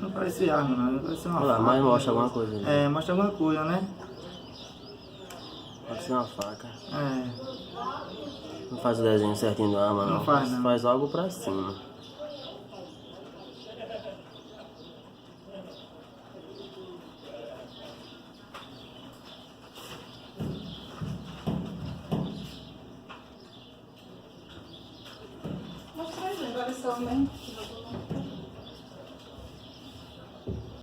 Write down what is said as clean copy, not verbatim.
Não parece arma, não. Parece uma Olha lá, faca. mas mostra alguma coisa ali. É, mostra alguma coisa, né? Pode ser uma faca. É. Não faz o desenho certinho da arma, não. Não faz, não. Faz algo pra cima. Mostra aí, agora só, né?